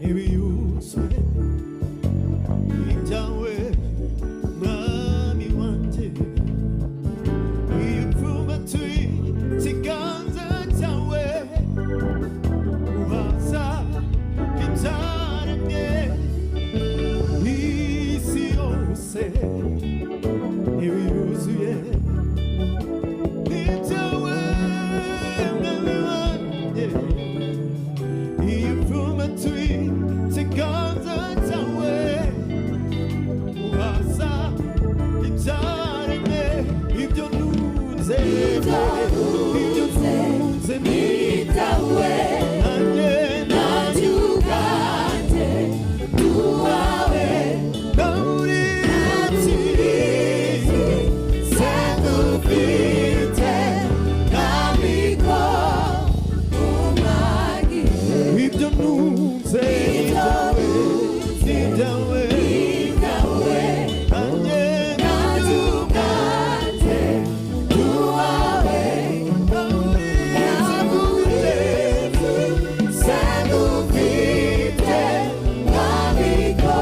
ibiyuzuye ibyawe mwami wanjye ipfumatuye ikiganza cyawe uhaza ibyaremye isi yose ibiyuzuye ibyawe mwami wanjye ipfumatuye ikiganza cyawe uhaza ibyaremye ibyo ntunze nitawe nanjye ubwanjye uwawe sengufite ntabiko umwagije ibyo ntunze ibyawe nanjye ubwanjye uwawe sengufite ntabiko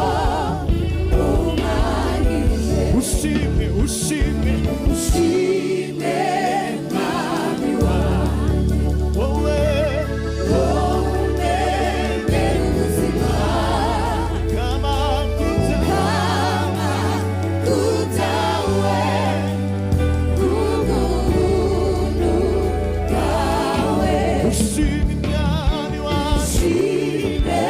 umwagije ushime ushime mwami wanjye wowe umenyera ubuzima kama kama kutawe kubw'ubuntu bwawe ushime mwami wanjye ushime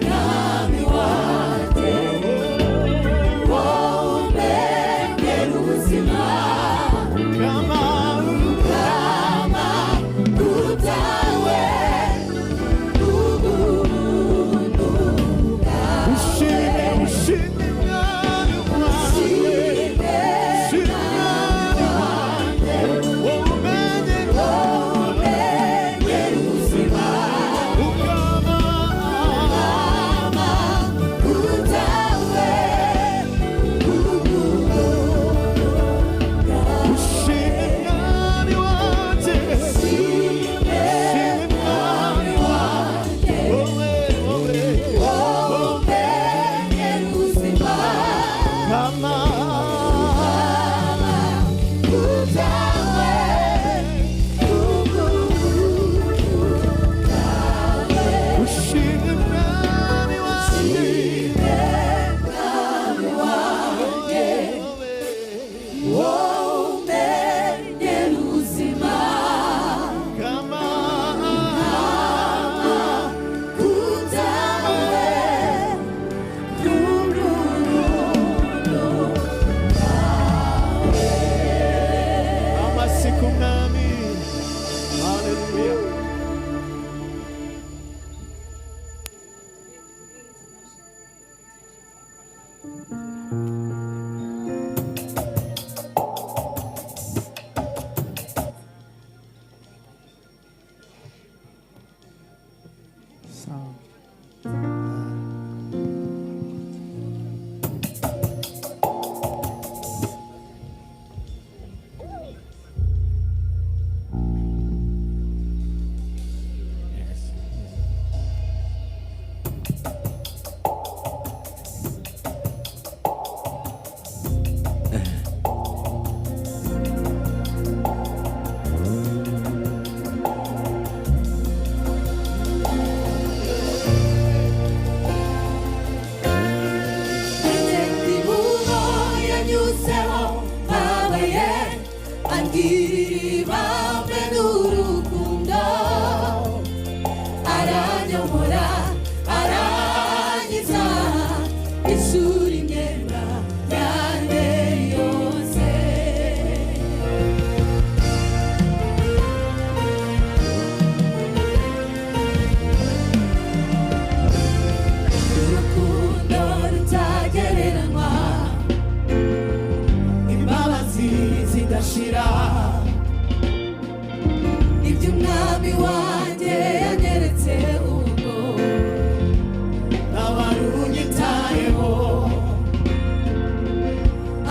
mwami wanjye wowe umenyera ubuzima kama kama kutawe kubw'ubuntu bwawe ushime mwami wanjye ushime mwami wanjye umenyera umenyera ubuzima ukama kama kutawe kubw'ubuntu bwawe ushime mwami wanjye ushime mwami wanjye wowe wowe umenyera ubuzima kama kutawe kubw'ubuntu bwawe ushime mwami wanjye ushime mwami wanjye wowe umenyera ubuzima kama kutawe kubw'ubuntu amasiku mwami haleluya Imivugo yanyuzeho habaye angirira ibambe n'urukundo aranyobora arangiza ishuri imyenda yanjye yose urukundo rutagereranywa imbabazi zidashira ibyo umwami wanjye yanyeretse ubwo n'abarunyitayeho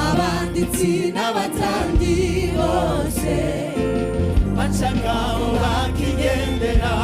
abanditsi n'abatambyi bose bacaga bakigendera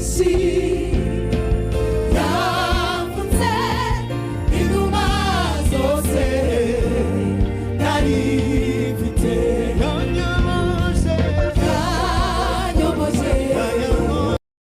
isi